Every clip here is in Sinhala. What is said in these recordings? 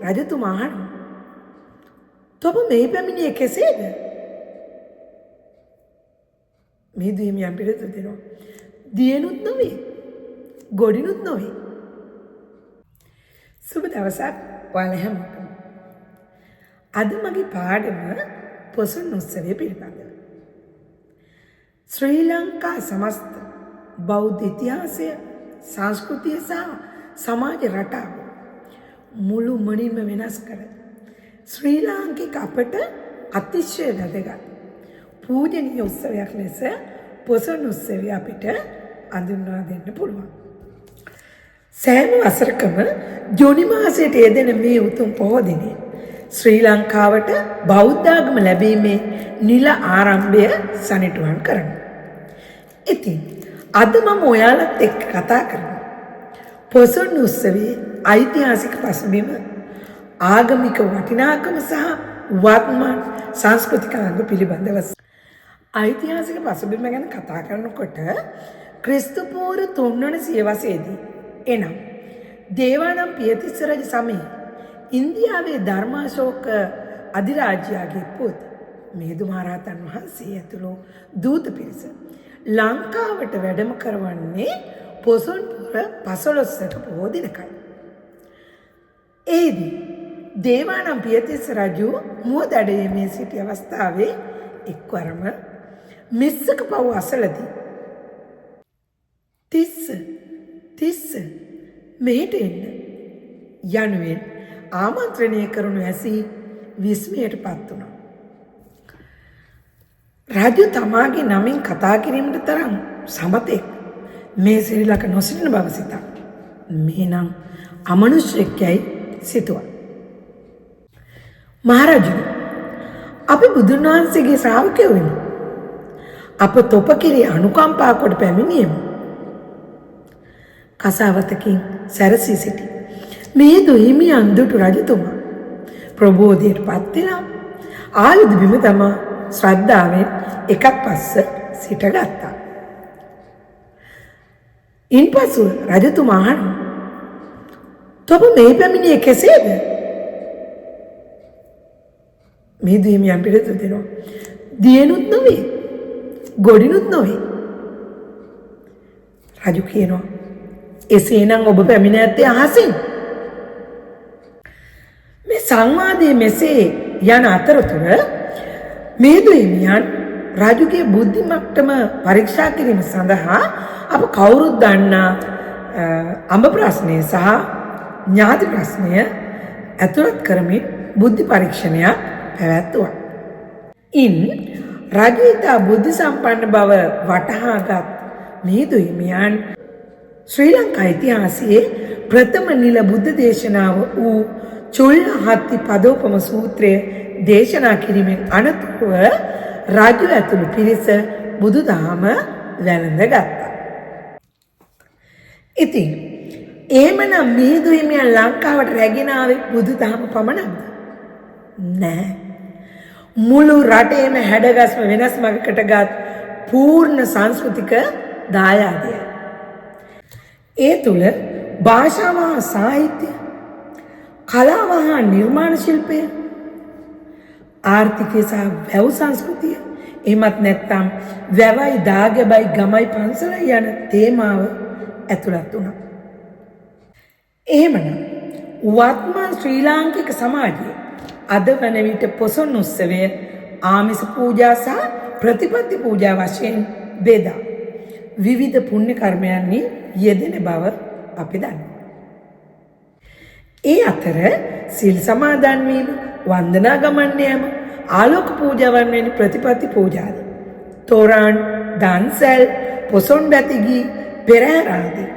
රජතුමා අහනවා. "තොප මේ පැමිණියේ කෙසේද?" මිහිඳු හිමියන් පිළිතුරු දෙනවා. "දියනුත් නොවේ, ගොඩිනුත් නොවේ." සුබ දවසක් ඔයාලා හැමෝටම. අද මගේ පාඩම පොසොන් උත්සවය පිළිබඳව. ශ්‍රී ලංකා සමස්ත බෞද්ධ ඉතිහාසය, සංස්කෘතිය සහ සමාජ රටාව මුළු මනින්ම වෙනස් කර ශ්‍රී ලාංකික අපට අතිශය වැදගත් පූජනීය උත්සවයක් ලෙස පොසොන් උත්සවය අපිට අඳුන්වා දෙන්න පුළුවන්. සෑම වසරකම ජූනි මාසයට යෙදෙන මේ උතුම් පොහෝ දිනේ ශ්‍රී ලංකාවට බෞද්ධ ආගම ලැබීමේ නිල ආරම්භය සනිටුහන් කරනවා. ඉතින් අද මම ඔයාලත් එක්ක කතා කරනවා පොසොන් උත්සවයේ ඓතිහාසික පසුබිම, ආගමික වටිනාකම සහ වත්මන් සංස්කෘතික අංග පිළිබඳව. ඓතිහාසික පසුබිම ගැන කතා කරනකොට ක්‍රිස්තු පූර්ව 3 වන සියවසේදී එනම් දේවානම්පියතිස්ස රජ සමයේ ඉන්දියාවේ ධර්මාශෝක අධිරාජ්‍යයාගේ පුත් මිහිඳු මහරහතන් වහන්සේ ඇතුළු දූත පිරිස ලංකාවට වැඩම කරවන්නේ පොසොන් පුර 15ක පොහෝ දිනකයි. එෙහිදී දේවානම්පියතිස්ස රජු මුවදඩයමේ සිටි අවස්ථාවේ එක්වරම මිස්සක පව් අසලදී තිස්ස මෙහෙට එන්න යනුවෙන් ආමන්ත්‍රණය කරනු ඇසී විස්මයට පත් වුණා. රජු තමාගේ නමින් කතා කිරීමට තරම් සමතෙක් මේ සිරිලක නොසිටින බව සිතා මේ නම් අමනුෂ්‍යෙක්යයි සිතුවා. "මහරජුනි, අපි බුදුන් වහන්සේගේ ශ්‍රාවකයෝ වෙමු. අප තොප කෙරෙහි අනුකම්පා කොට පැමිණියෙමු." කසාවතකින් සැරසී සිටි මිහිඳු හිමියන් දුටු රජතුමා ප්‍රබෝධයට පත් වෙලා ආයුධ බිම තමා ශ්‍රද්ධාවෙන් එකක් පස්ස සිටගත්තා. ඉන්පසු රජතුමා අහනවා, "තොප මේ පැමිණියේ කෙසේද?" මිහිඳු හිමියන් පිළිතුරු දෙනවා. "දියනුත් නොවේ, ගොඩිනුත් නොවේ." රජු කියනවා, "එසේනම් ඔබ පැමිණ ඇත්තේ අහසින්." මේ සංවාදයේ මෙසේ යන අතරතුර මිහිඳු හිමියන් රජුගේ බුද්ධි මට්ටම පරීක්ෂා කිරීම සඳහා අප කවුරුත් දන්නා අඹ ප්‍රශ්නය සහ ඥාති ප්‍රශ්නය ඇතුළත් කරමින් බුද්ධි පරීක්ෂණයක් පැවැත්වුවා. ඉන් රජු ඉතා බුද්ධි සම්පන්න බව වටහාගත් මිහිඳු හිමියන් ශ්‍රී ලංකා ඉතිහාසයේ ප්‍රථම නිල බුද්ධ දේශනාව වූ චුල්ලහත්ති පදෝපම සූත්‍රය දේශනා කිරීමෙන් අනතුරුව රජු ඇතුළු පිරිස බුදුදහම වැළඳගත්තා. ඉතින් එහෙමනම් මිහිඳු හිමියන් ලංකාවට රැගෙන ආවේ බුදුදහම පමණක්ද? නෑ. මුළු රටේම හැඩගස්ම වෙනස් මගකටගත් පූර්ණ සංස්කෘතික දායාදය. ඒ තුළ භාෂාව හා සාහිත්‍ය, කලාව හා නිර්මාණ ශිල්පය, ආර්ථිකය සහ වැව් සංස්කෘතිය, එහෙමත් නැත්නම් වැවයි දාගැබයි ගමයි පන්සලයි යන තේමාව ඇතුළත් වුණා. එහෙමනම් වත්මන් ශ්‍රී ලාංකික සමාජයේ අද වන විට පොසොන් උත්සවය ආමිස පූජා සහ ප්‍රතිපත්ති පූජා වශයෙන් බෙදා විවිධ පුණ්‍ය කර්මයන්හි යෙදෙන බව අපි දන්නවා. ඒ අතර සිල් සමාදන් වීම, වන්දනා ගමන් යාම, ආලෝක පූජාවන් වැනි ප්‍රතිපත්ති පූජාද, තෝරාන්, දන්සැල්, පොසොන් බැතිගී, පෙරහැර ආදී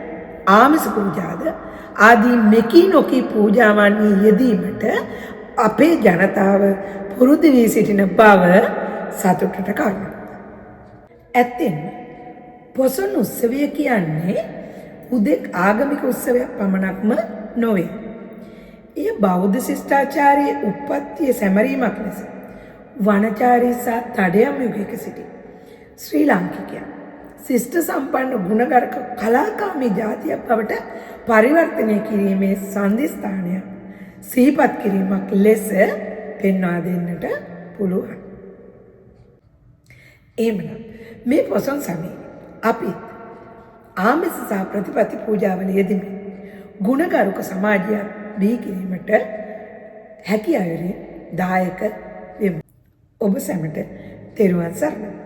ආමිස පූජාද ආදී මෙකී නොකී පූජාවන්හි යෙදීමට අපේ ජනතාව පුරුදු වී සිටින බව සතුටට කාරණා. ඇත්තෙන්ම පොසොන් උත්සවය කියන්නේ උදෙක් ආගමික උත්සවයක් පමණක්ම නොවේ. එය බෞද්ධ ශිෂ්ටාචාරයේ උප්පත්තිය සැමරීමක් ලෙස වනචාරී සහ තඩයම් යුගයක සිටි ශ්‍රී ලාංකිකයන් ශිෂ්ට සම්පන්න ගුණගරුක කලාකාමී ජාතියක් බවට පරිවර්තනය කිරීමේ සන්ධිස්ථානයක් සිහිපත් කිරීමක් ලෙස පෙන්වා දෙන්නට පුළුවන්. එහෙමනම් මේ පොසොන් සමයේ අපි ආමිස සහ ප්‍රතිපත්ති පූජාවල යෙදෙමින් ගුණගරුක සමාජයක් බිහි කිරීමට හැකි අයුරින් දායක වෙමු. ඔබ සැමට තෙරුවන් සරණයි.